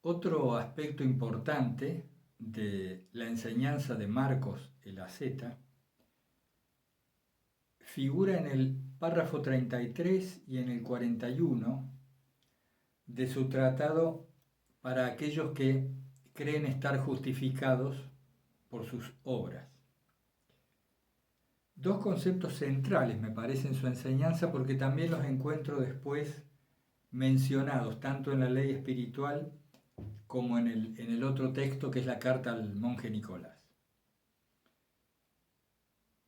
Otro aspecto importante de la enseñanza de Marcos el asceta figura en el párrafo 33 y en el 41 de su tratado para aquellos que creen estar justificados por sus obras. Dos conceptos centrales me parece en su enseñanza porque también los encuentro después mencionados tanto en la ley espiritual como en el otro texto que es la carta al monje Nicolás.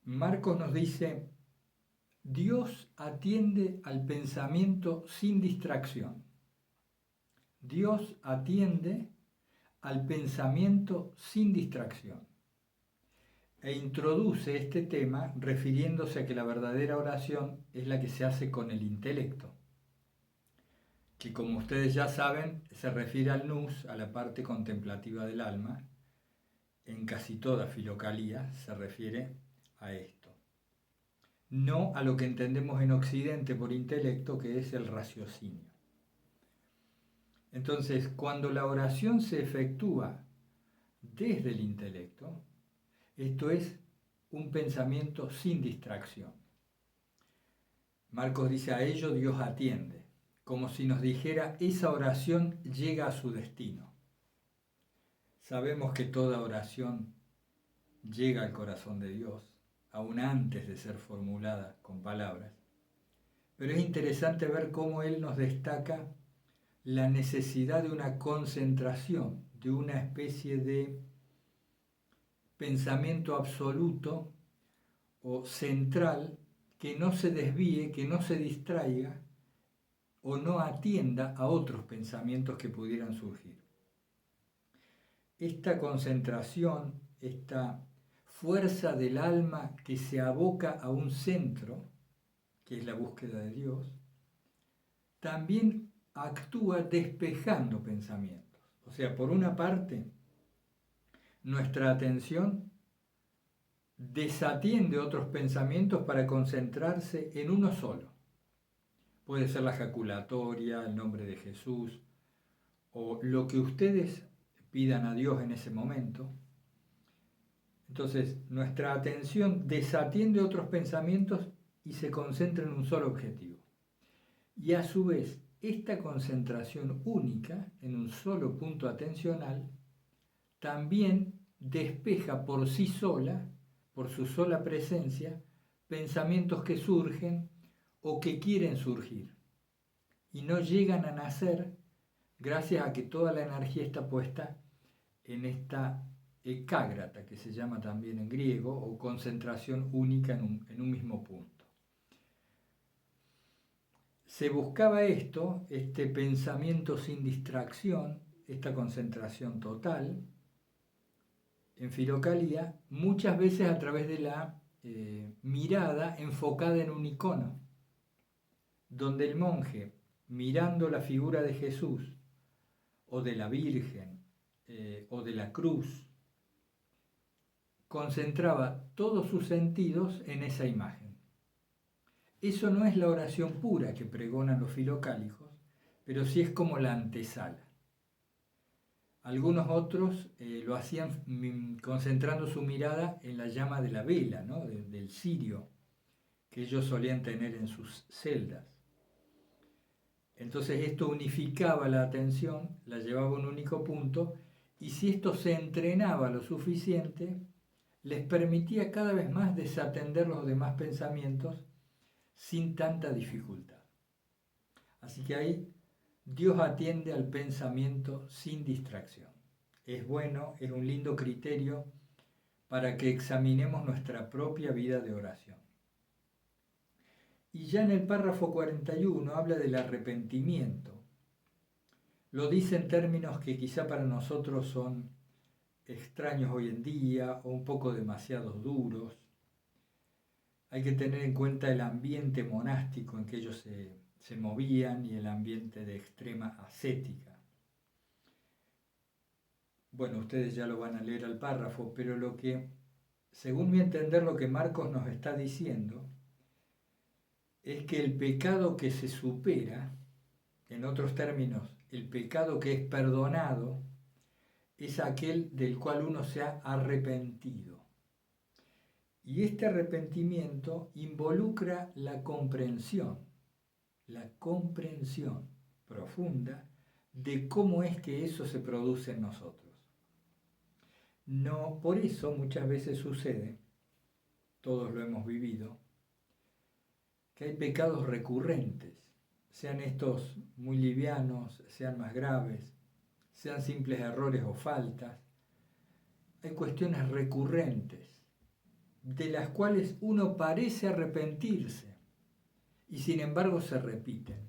Marcos nos dice, Dios atiende al pensamiento sin distracción. Dios atiende al pensamiento sin distracción. E introduce este tema refiriéndose a que la verdadera oración es la que se hace con el intelecto, que como ustedes ya saben se refiere al nous, a la parte contemplativa del alma. En casi toda filocalía se refiere a esto. No a lo que entendemos en Occidente por intelecto, que es el raciocinio. Entonces, cuando la oración se efectúa desde el intelecto, esto es un pensamiento sin distracción. Marcos dice, a ello Dios atiende, como si nos dijera, esa oración llega a su destino. Sabemos que toda oración llega al corazón de Dios, aún antes de ser formulada con palabras. Pero es interesante ver cómo Él nos destaca la necesidad de una concentración, de una especie de pensamiento absoluto o central que no se desvíe, que no se distraiga o no atienda a otros pensamientos que pudieran surgir. Esta concentración, esta fuerza del alma que se aboca a un centro, que es la búsqueda de Dios, también actúa despejando pensamientos. O sea, por una parte, nuestra atención desatiende otros pensamientos para concentrarse en uno solo. Puede ser la jaculatoria, el nombre de Jesús, o lo que ustedes pidan a Dios en ese momento. Entonces, nuestra atención desatiende otros pensamientos y se concentra en un solo objetivo. Y a su vez, esta concentración única en un solo punto atencional también despeja por sí sola, por su sola presencia, pensamientos que surgen o que quieren surgir y no llegan a nacer gracias a que toda la energía está puesta en esta ecágrata, que se llama también en griego, o concentración única en un mismo punto. Se buscaba esto, este pensamiento sin distracción, esta concentración total, en filocalía, muchas veces a través de la mirada enfocada en un icono, donde el monje, mirando la figura de Jesús, o de la Virgen, o de la cruz, concentraba todos sus sentidos en esa imagen. Eso no es la oración pura que pregonan los filocálicos, pero sí es como la antesala. Algunos otros lo hacían concentrando su mirada en la llama de la vela, ¿no? del cirio, que ellos solían tener en sus celdas. Entonces esto unificaba la atención, la llevaba a un único punto, y si esto se entrenaba lo suficiente, les permitía cada vez más desatender los demás pensamientos sin tanta dificultad. Así que ahí Dios atiende al pensamiento sin distracción. Es bueno, es un lindo criterio para que examinemos nuestra propia vida de oración. Y ya en el párrafo 41 habla del arrepentimiento. Lo dice en términos que quizá para nosotros son extraños hoy en día o un poco demasiado duros. Hay que tener en cuenta el ambiente monástico en que ellos se movían y el ambiente de extrema ascética. Bueno, ustedes ya lo van a leer al párrafo, pero lo que, según mi entender, lo que Marcos nos está diciendo es que el pecado que se supera, en otros términos, el pecado que es perdonado es aquel del cual uno se ha arrepentido. Y este arrepentimiento involucra la comprensión profunda de cómo es que eso se produce en nosotros. No, por eso muchas veces sucede, todos lo hemos vivido, que hay pecados recurrentes, sean estos muy livianos, sean más graves, sean simples errores o faltas. Hay cuestiones recurrentes de las cuales uno parece arrepentirse y sin embargo se repiten.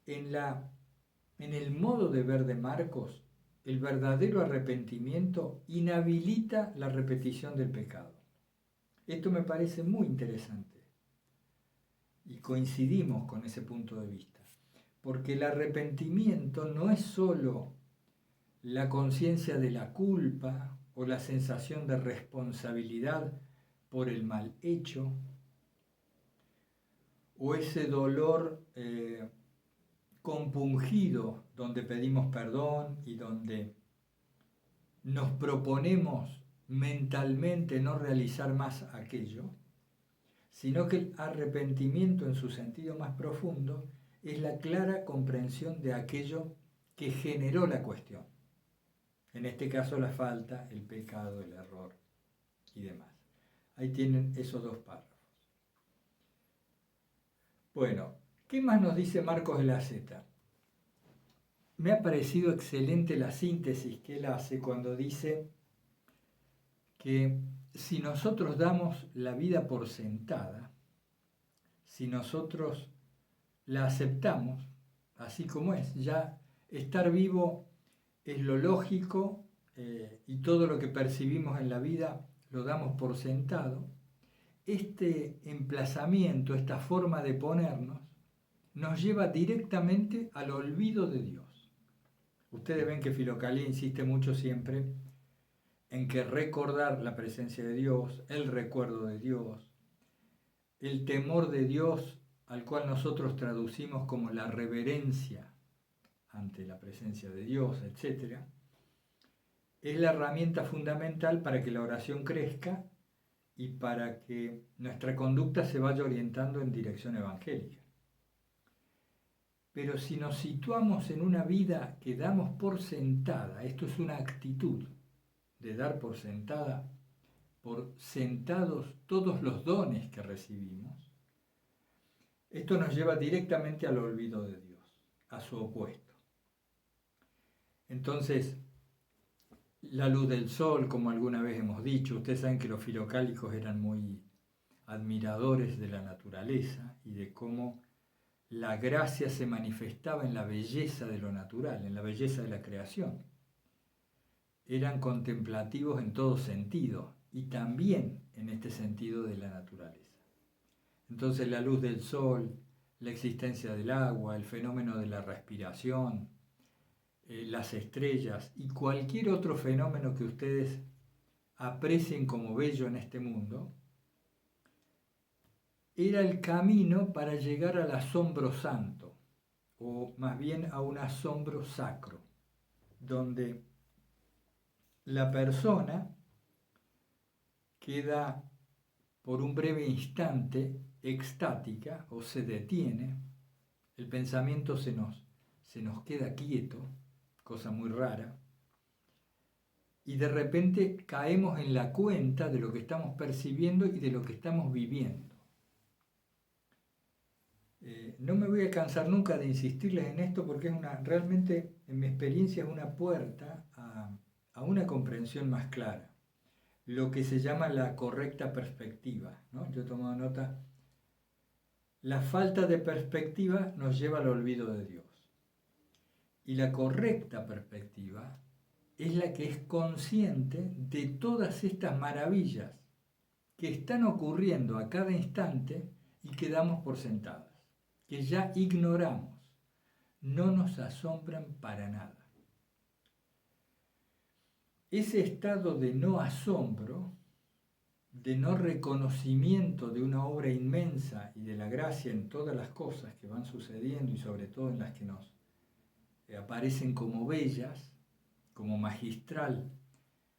En el modo de ver de Marcos, el verdadero arrepentimiento inhabilita la repetición del pecado. Esto me parece muy interesante y coincidimos con ese punto de vista, porque el arrepentimiento no es sólo la conciencia de la culpa o la sensación de responsabilidad por el mal hecho, o ese dolor compungido donde pedimos perdón y donde nos proponemos mentalmente no realizar más aquello, sino que el arrepentimiento en su sentido más profundo es la clara comprensión de aquello que generó la cuestión. En este caso la falta, el pecado, el error y demás. Ahí tienen esos dos párrafos. Bueno, ¿qué más nos dice Marcos de la Seta? Me ha parecido excelente la síntesis que él hace cuando dice que si nosotros damos la vida por sentada, si nosotros la aceptamos así como es, ya estar vivo es lo lógico y todo lo que percibimos en la vida lo damos por sentado, este emplazamiento, esta forma de ponernos, nos lleva directamente al olvido de Dios. Ustedes ven que Filocalía insiste mucho siempre en que recordar la presencia de Dios, el recuerdo de Dios, el temor de Dios, al cual nosotros traducimos como la reverencia ante la presencia de Dios, etc., es la herramienta fundamental para que la oración crezca y para que nuestra conducta se vaya orientando en dirección evangélica. Pero si nos situamos en una vida que damos por sentada, esto es una actitud de dar por sentada, por sentados todos los dones que recibimos, esto nos lleva directamente al olvido de Dios, a su opuesto. Entonces, la luz del sol, como alguna vez hemos dicho, ustedes saben que los filocálicos eran muy admiradores de la naturaleza y de cómo la gracia se manifestaba en la belleza de lo natural, en la belleza de la creación. Eran contemplativos en todo sentido y también en este sentido de la naturaleza. Entonces la luz del sol, la existencia del agua, el fenómeno de la respiración, las estrellas y cualquier otro fenómeno que ustedes aprecien como bello en este mundo, era el camino para llegar al asombro santo, o más bien a un asombro sacro, donde la persona queda por un breve instante extática o se detiene, el pensamiento se nos queda quieto, cosa muy rara, y de repente caemos en la cuenta de lo que estamos percibiendo y de lo que estamos viviendo. No me voy a cansar nunca de insistirles en esto porque es realmente, en mi experiencia, es una puerta a una comprensión más clara. Lo que se llama la correcta perspectiva, ¿no? Yo he tomado nota. La falta de perspectiva nos lleva al olvido de Dios. Y la correcta perspectiva es la que es consciente de todas estas maravillas que están ocurriendo a cada instante y que damos por sentadas, que ya ignoramos, no nos asombran para nada. Ese estado de no asombro, de no reconocimiento de una obra inmensa y de la gracia en todas las cosas que van sucediendo y sobre todo en las que nos aparecen como bellas, como magistral,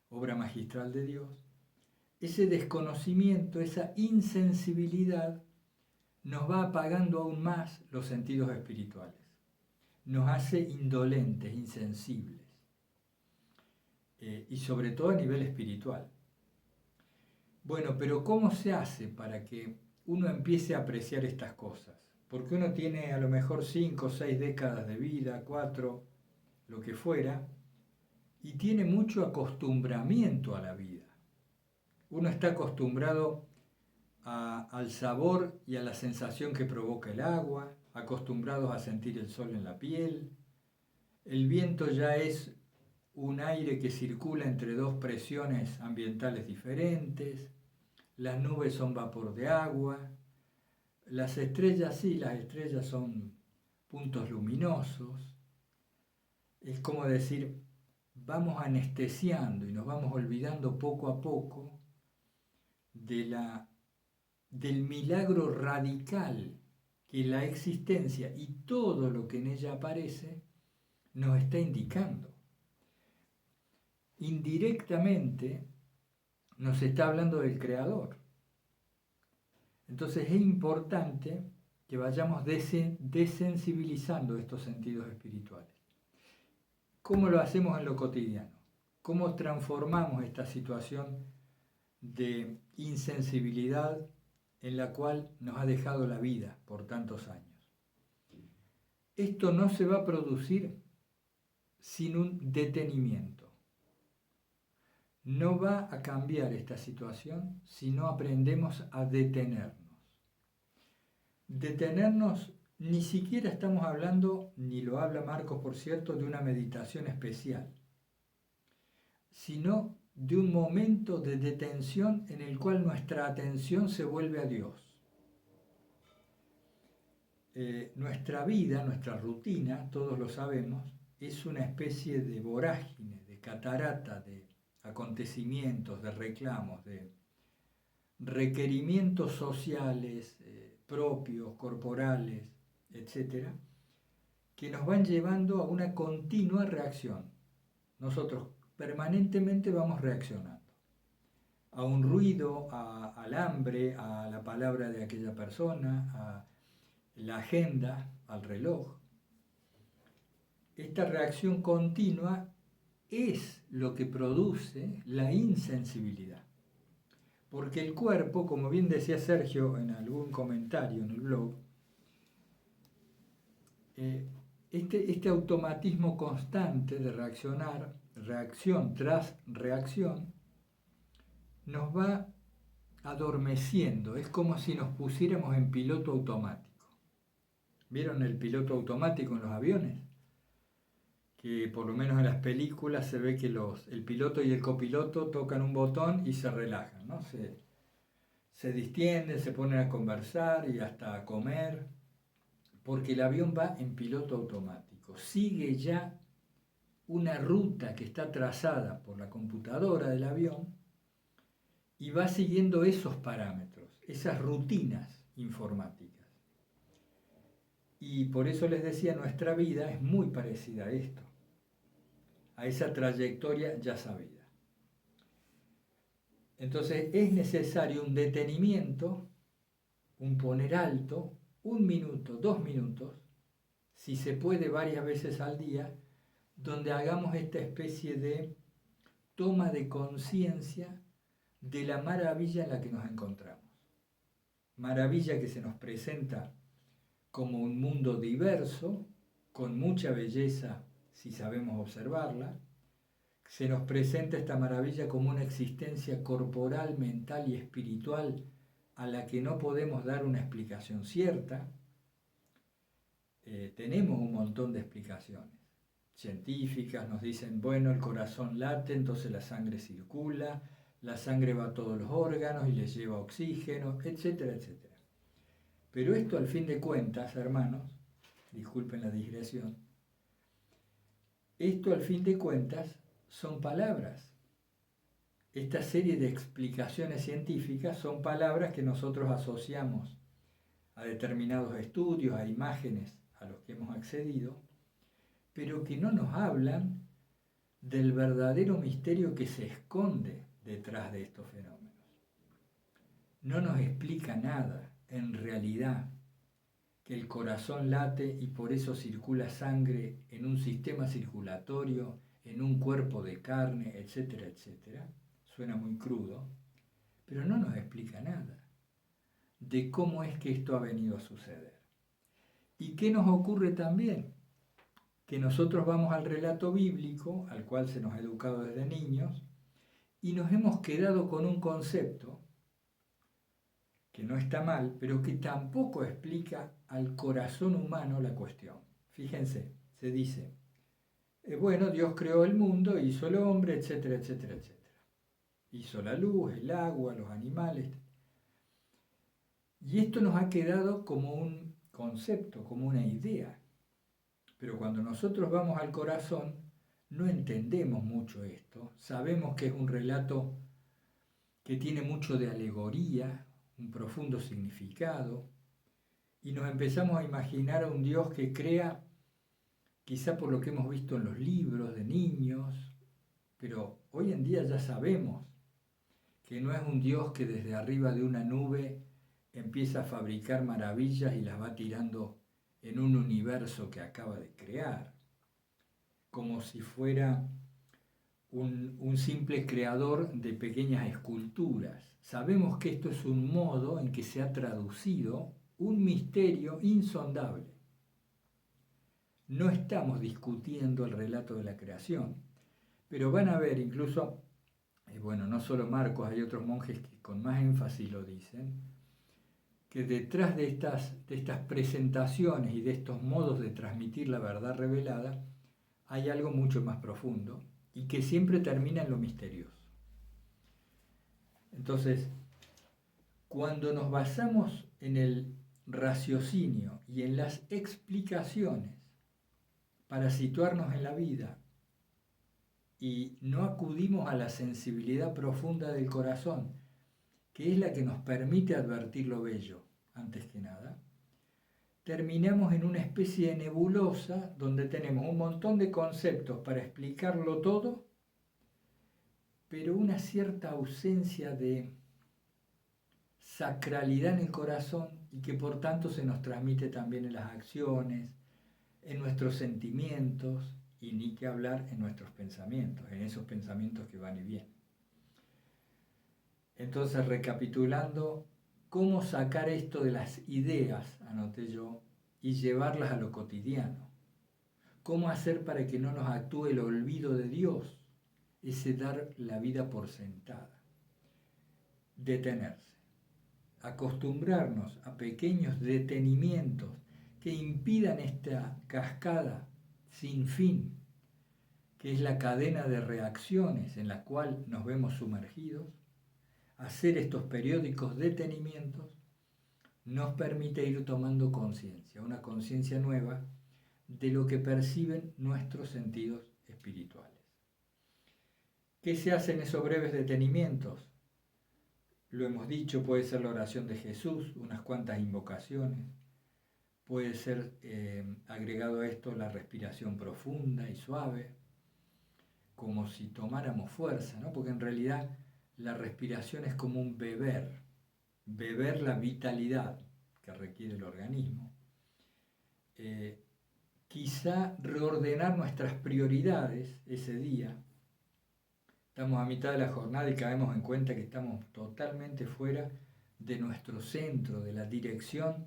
obra magistral de Dios, ese desconocimiento, esa insensibilidad nos va apagando aún más los sentidos espirituales, nos hace indolentes, insensibles, y sobre todo a nivel espiritual. Bueno, pero ¿cómo se hace para que uno empiece a apreciar estas cosas? Porque uno tiene a lo mejor 5 o 6 décadas de vida, 4, lo que fuera, y tiene mucho acostumbramiento a la vida. Uno está acostumbrado al sabor y a la sensación que provoca el agua, acostumbrados a sentir el sol en la piel. El viento ya es un aire que circula entre dos presiones ambientales diferentes. Las nubes son vapor de agua. Las estrellas, sí, las estrellas son puntos luminosos. Es como decir, vamos anestesiando y nos vamos olvidando poco a poco del milagro radical que la existencia y todo lo que en ella aparece nos está indicando. Indirectamente nos está hablando del Creador. Entonces es importante que vayamos desensibilizando estos sentidos espirituales. ¿Cómo lo hacemos en lo cotidiano? ¿Cómo transformamos esta situación de insensibilidad en la cual nos ha dejado la vida por tantos años? Esto no se va a producir sin un detenimiento. No va a cambiar esta situación si no aprendemos a detenernos. Detenernos, ni siquiera estamos hablando, ni lo habla Marcos por cierto, de una meditación especial, sino de un momento de detención en el cual nuestra atención se vuelve a Dios. Nuestra vida, nuestra rutina, todos lo sabemos, es una especie de vorágine, de catarata, de acontecimientos, de reclamos, de requerimientos sociales, propios, corporales, etc., que nos van llevando a una continua reacción. Nosotros permanentemente vamos reaccionando a un ruido, al hambre, a la palabra de aquella persona, a la agenda, al reloj. Esta reacción continua es lo que produce la insensibilidad. Porque el cuerpo, como bien decía Sergio en algún comentario en el blog, este automatismo constante de reaccionar, reacción tras reacción, nos va adormeciendo. Es como si nos pusiéramos en piloto automático. ¿Vieron el piloto automático en los aviones? Que por lo menos en las películas se ve que el piloto y el copiloto tocan un botón y se relajan, ¿no? Se distienden, se ponen a conversar y hasta a comer, porque el avión va en piloto automático. Sigue ya una ruta que está trazada por la computadora del avión y va siguiendo esos parámetros, esas rutinas informáticas. Y por eso les decía, nuestra vida es muy parecida a esto, a esa trayectoria ya sabida. Entonces es necesario un detenimiento, un poner alto, 1 minuto, 2 minutos, si se puede varias veces al día, donde hagamos esta especie de toma de conciencia de la maravilla en la que nos encontramos. Maravilla que se nos presenta como un mundo diverso, con mucha belleza si sabemos observarla. Se nos presenta esta maravilla como una existencia corporal, mental y espiritual a la que no podemos dar una explicación cierta. Tenemos un montón de explicaciones científicas, nos dicen, bueno, el corazón late, entonces la sangre circula, la sangre va a todos los órganos y les lleva oxígeno, etcétera, etcétera. Pero esto al fin de cuentas, hermanos, disculpen la digresión, esto al fin de cuentas son palabras. Esta serie de explicaciones científicas son palabras que nosotros asociamos a determinados estudios, a imágenes a los que hemos accedido, pero que no nos hablan del verdadero misterio que se esconde detrás de estos fenómenos. No nos explica nada, en realidad, que el corazón late y por eso circula sangre en un sistema circulatorio, en un cuerpo de carne, etcétera, etcétera. Suena muy crudo, pero no nos explica nada de cómo es que esto ha venido a suceder. ¿Y qué nos ocurre también? Que nosotros vamos al relato bíblico, al cual se nos ha educado desde niños, y nos hemos quedado con un concepto que no está mal, pero que tampoco explica al corazón humano la cuestión. Fíjense, se dice, bueno, Dios creó el mundo, hizo el hombre, etcétera, etcétera, etcétera. Hizo la luz, el agua, los animales. Y esto nos ha quedado como un concepto, como una idea. Pero cuando nosotros vamos al corazón, no entendemos mucho esto. Sabemos que es un relato que tiene mucho de alegoría, un profundo significado, y nos empezamos a imaginar a un Dios que crea, quizá por lo que hemos visto en los libros de niños, pero hoy en día ya sabemos que no es un Dios que desde arriba de una nube empieza a fabricar maravillas y las va tirando en un universo que acaba de crear, como si fuera un simple creador de pequeñas esculturas. Sabemos que esto es un modo en que se ha traducido un misterio insondable. No estamos discutiendo el relato de la creación, pero van a ver incluso, bueno, no solo Marcos, hay otros monjes que con más énfasis lo dicen, que detrás de estas presentaciones y de estos modos de transmitir la verdad revelada, hay algo mucho más profundo y que siempre termina en lo misterioso. Entonces, cuando nos basamos en el raciocinio y en las explicaciones para situarnos en la vida y no acudimos a la sensibilidad profunda del corazón, que es la que nos permite advertir lo bello, antes que nada, terminamos en una especie de nebulosa donde tenemos un montón de conceptos para explicarlo todo, pero una cierta ausencia de sacralidad en el corazón y que por tanto se nos transmite también en las acciones, en nuestros sentimientos y ni que hablar en nuestros pensamientos, en esos pensamientos que van y vienen. Entonces, recapitulando, ¿cómo sacar esto de las ideas, anoté yo, y llevarlas a lo cotidiano? ¿Cómo hacer para que no nos actúe el olvido de Dios, ese dar la vida por sentada? Detenerse, acostumbrarnos a pequeños detenimientos que impidan esta cascada sin fin, que es la cadena de reacciones en la cual nos vemos sumergidos. Hacer estos periódicos detenimientos nos permite ir tomando conciencia, una conciencia nueva de lo que perciben nuestros sentidos espirituales. ¿Qué se hace en esos breves detenimientos? Lo hemos dicho, puede ser la oración de Jesús, unas cuantas invocaciones, puede ser agregado a esto la respiración profunda y suave, como si tomáramos fuerza, ¿no? Porque en realidad la respiración es como un beber la vitalidad que requiere el organismo. Quizá reordenar nuestras prioridades ese día. Estamos a mitad de la jornada y caemos en cuenta que estamos totalmente fuera de nuestro centro, de la dirección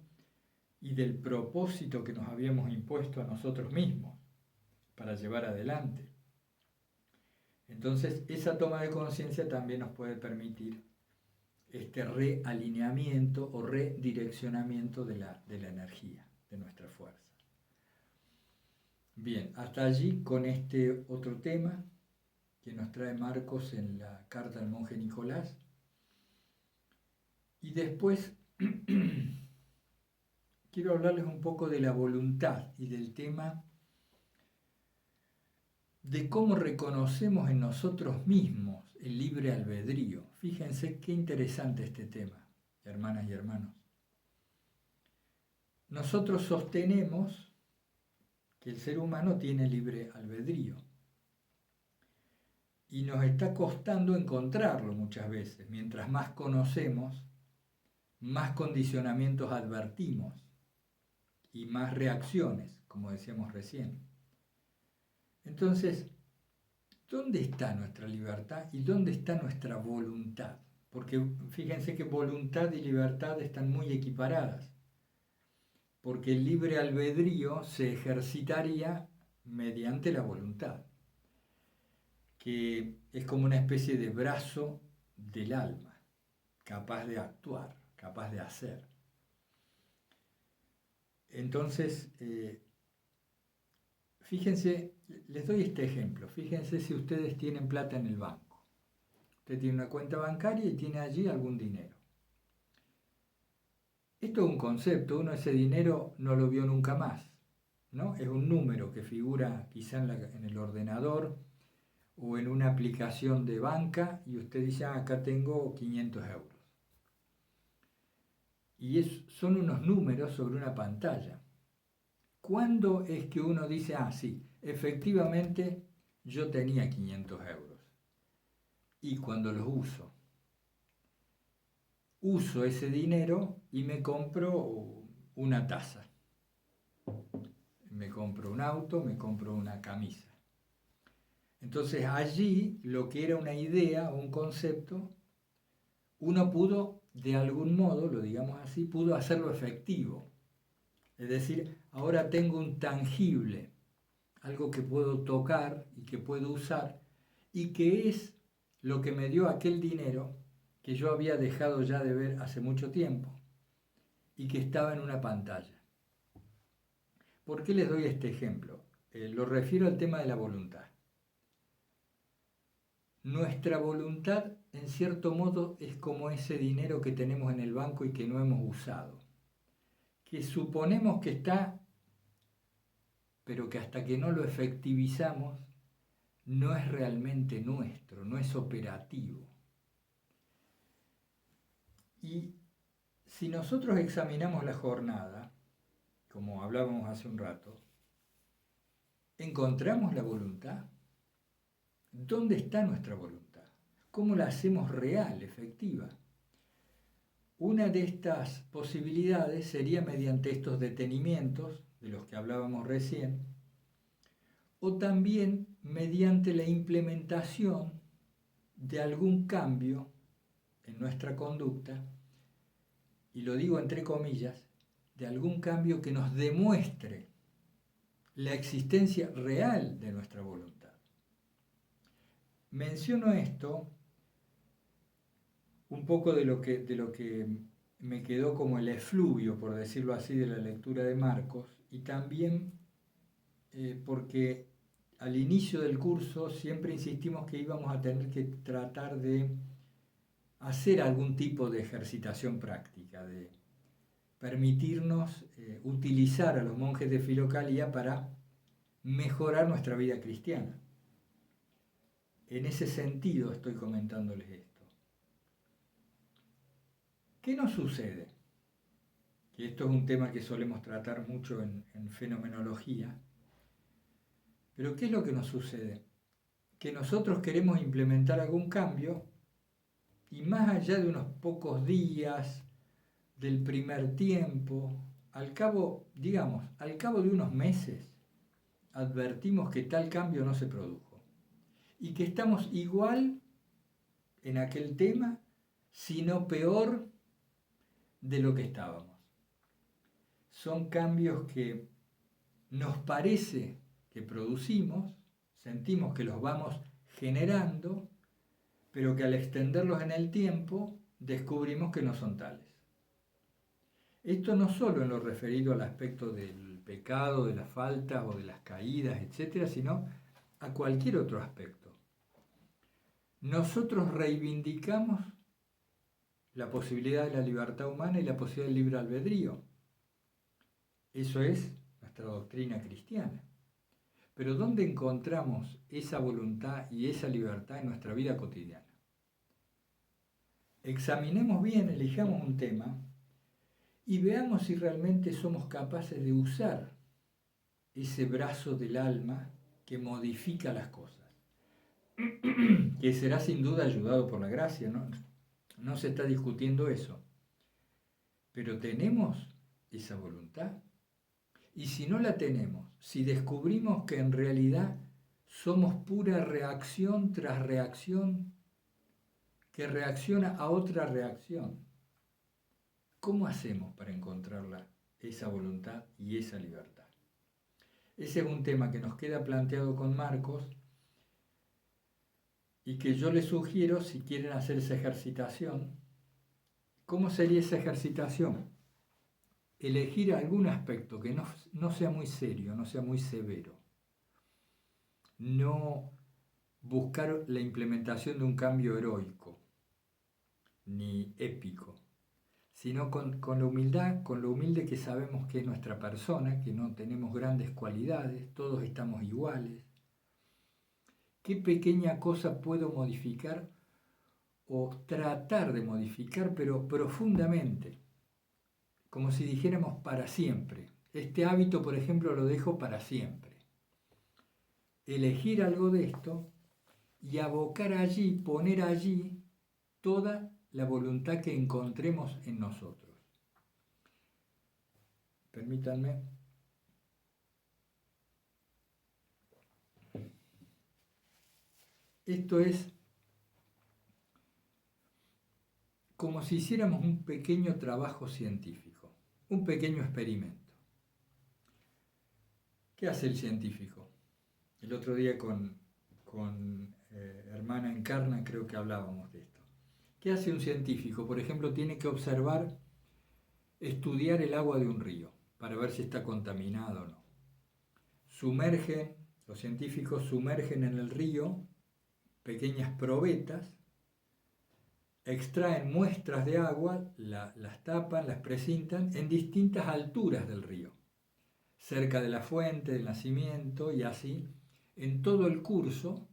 y del propósito que nos habíamos impuesto a nosotros mismos para llevar adelante. Entonces, esa toma de conciencia también nos puede permitir este realineamiento o redireccionamiento de la energía, de nuestra fuerza. Bien, hasta allí con este otro tema que nos trae Marcos en la carta al monje Nicolás. Y después quiero hablarles un poco de la voluntad y del tema de cómo reconocemos en nosotros mismos el libre albedrío. Fíjense qué interesante este tema, hermanas y hermanos. Nosotros sostenemos que el ser humano tiene libre albedrío. Y nos está costando encontrarlo muchas veces. Mientras más conocemos, más condicionamientos advertimos y más reacciones, como decíamos recién. Entonces, ¿dónde está nuestra libertad y dónde está nuestra voluntad? Porque fíjense que voluntad y libertad están muy equiparadas, porque el libre albedrío se ejercitaría mediante la voluntad, que es como una especie de brazo del alma, capaz de actuar, capaz de hacer. Entonces, fíjense, les doy este ejemplo, fíjense si ustedes tienen plata en el banco. Usted tiene una cuenta bancaria y tiene allí algún dinero. Esto es un concepto, uno ese dinero no lo vio nunca más, ¿no? Es un número que figura quizá en el ordenador o en una aplicación de banca y usted dice, acá tengo 500 euros. Y son unos números sobre una pantalla. ¿Cuándo es que uno dice, sí, efectivamente yo tenía 500 euros? Y cuando los uso ese dinero y me compro una taza, me compro un auto, me compro una camisa. Entonces allí lo que era una idea o un concepto, uno pudo, de algún modo, lo digamos así, pudo hacerlo efectivo. Es decir, ahora tengo un tangible, algo que puedo tocar y que puedo usar, y que es lo que me dio aquel dinero que yo había dejado ya de ver hace mucho tiempo y que estaba en una pantalla. ¿Por qué les doy este ejemplo? Lo refiero al tema de la voluntad. Nuestra voluntad, en cierto modo, es como ese dinero que tenemos en el banco y que no hemos usado, que suponemos que está, pero que hasta que no lo efectivizamos, no es realmente nuestro, no es operativo. Y si nosotros examinamos la jornada, como hablábamos hace un rato, ¿encontramos la voluntad? ¿Dónde está nuestra voluntad? ¿Cómo la hacemos real, efectiva? Una de estas posibilidades sería mediante estos detenimientos, de los que hablábamos recién, o también mediante la implementación de algún cambio en nuestra conducta, y lo digo entre comillas, de algún cambio que nos demuestre la existencia real de nuestra voluntad. Menciono esto un poco de lo que me quedó como el efluvio, por decirlo así, de la lectura de Marcos, y también porque al inicio del curso siempre insistimos que íbamos a tener que tratar de hacer algún tipo de ejercitación práctica, de permitirnos utilizar a los monjes de Filocalía para mejorar nuestra vida cristiana. En ese sentido estoy comentándoles esto. ¿Qué nos sucede? Y esto es un tema que solemos tratar mucho en fenomenología. Pero ¿qué es lo que nos sucede? Que nosotros queremos implementar algún cambio y más allá de unos pocos días, del primer tiempo, al cabo de unos meses, advertimos que tal cambio no se produjo y que estamos igual en aquel tema, sino peor de lo que estábamos. Son cambios que nos parece que producimos, sentimos que los vamos generando, pero que al extenderlos en el tiempo descubrimos que no son tales. Esto no solo en lo referido al aspecto del pecado, de las faltas o de las caídas, etcétera, sino a cualquier otro aspecto. Nosotros reivindicamos la posibilidad de la libertad humana y la posibilidad del libre albedrío. Eso es nuestra doctrina cristiana. Pero ¿dónde encontramos esa voluntad y esa libertad en nuestra vida cotidiana? Examinemos bien, elijamos un tema y veamos si realmente somos capaces de usar ese brazo del alma que modifica las cosas, que será sin duda ayudado por la gracia, ¿no? No se está discutiendo eso, pero tenemos esa voluntad. Y si no la tenemos, si descubrimos que en realidad somos pura reacción tras reacción, que reacciona a otra reacción, ¿cómo hacemos para encontrarla, esa voluntad y esa libertad? Ese es un tema que nos queda planteado con Marcos y que yo les sugiero, si quieren hacer esa ejercitación. ¿Cómo sería esa ejercitación? Elegir algún aspecto que no sea muy serio, no sea muy severo. No buscar la implementación de un cambio heroico ni épico, sino con la humildad, con lo humilde que sabemos que es nuestra persona, que no tenemos grandes cualidades, todos estamos iguales. ¿Qué pequeña cosa puedo modificar o tratar de modificar, pero profundamente? Como si dijéramos para siempre. Este hábito, por ejemplo, lo dejo para siempre. Elegir algo de esto y abocar allí, poner allí toda la voluntad que encontremos en nosotros. Permítanme. Esto es como si hiciéramos un pequeño trabajo científico, un pequeño experimento. ¿Qué hace el científico? El otro día con Hermana Encarna creo que hablábamos de esto. ¿Qué hace un científico? Por ejemplo, tiene que observar, estudiar el agua de un río para ver si está contaminado o no. Los científicos sumergen en el río pequeñas probetas, extraen muestras de agua, las tapan, las precintan en distintas alturas del río, cerca de la fuente, del nacimiento, y así, en todo el curso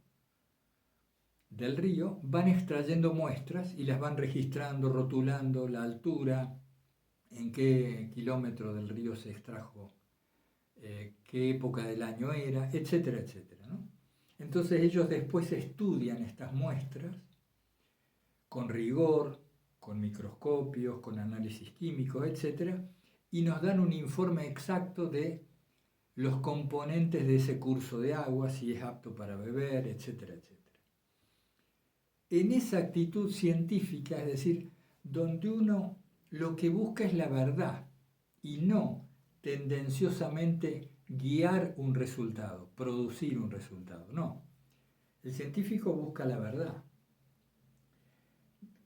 del río, van extrayendo muestras y las van registrando, rotulando la altura, en qué kilómetro del río se extrajo, qué época del año era, etcétera, etcétera, ¿no? Entonces ellos después estudian estas muestras con rigor, con microscopios, con análisis químicos, etcétera, y nos dan un informe exacto de los componentes de ese curso de agua, si es apto para beber, etcétera, etcétera. En esa actitud científica, es decir, donde uno lo que busca es la verdad y no tendenciosamente guiar un resultado, producir un resultado, no. El científico busca la verdad.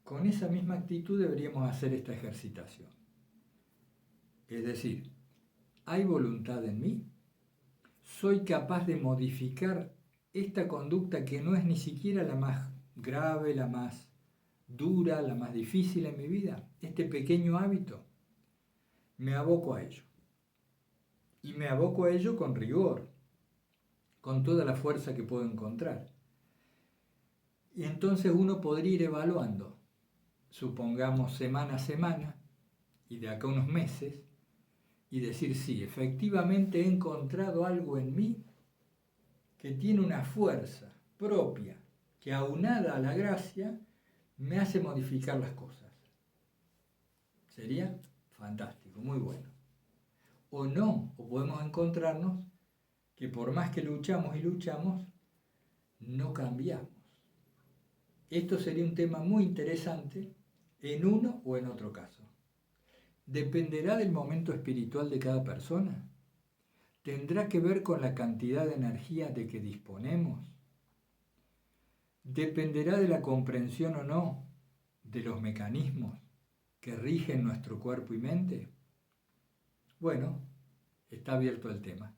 Con esa misma actitud deberíamos hacer esta ejercitación. Es decir, ¿hay voluntad en mí? ¿Soy capaz de modificar esta conducta que no es ni siquiera la más grave, la más dura, la más difícil en mi vida? Este pequeño hábito. Me aboco a ello. Y me aboco a ello con rigor, con toda la fuerza que puedo encontrar. Y entonces uno podría ir evaluando, supongamos semana a semana, y de acá unos meses, y decir, sí, efectivamente he encontrado algo en mí que tiene una fuerza propia, que aunada a la gracia, me hace modificar las cosas. Sería fantástico, muy bueno. O no, o podemos encontrarnos que por más que luchamos y luchamos, no cambiamos. Esto sería un tema muy interesante en uno o en otro caso. ¿Dependerá del momento espiritual de cada persona? ¿Tendrá que ver con la cantidad de energía de que disponemos? ¿Dependerá de la comprensión o no de los mecanismos que rigen nuestro cuerpo y mente? Bueno, está abierto el tema.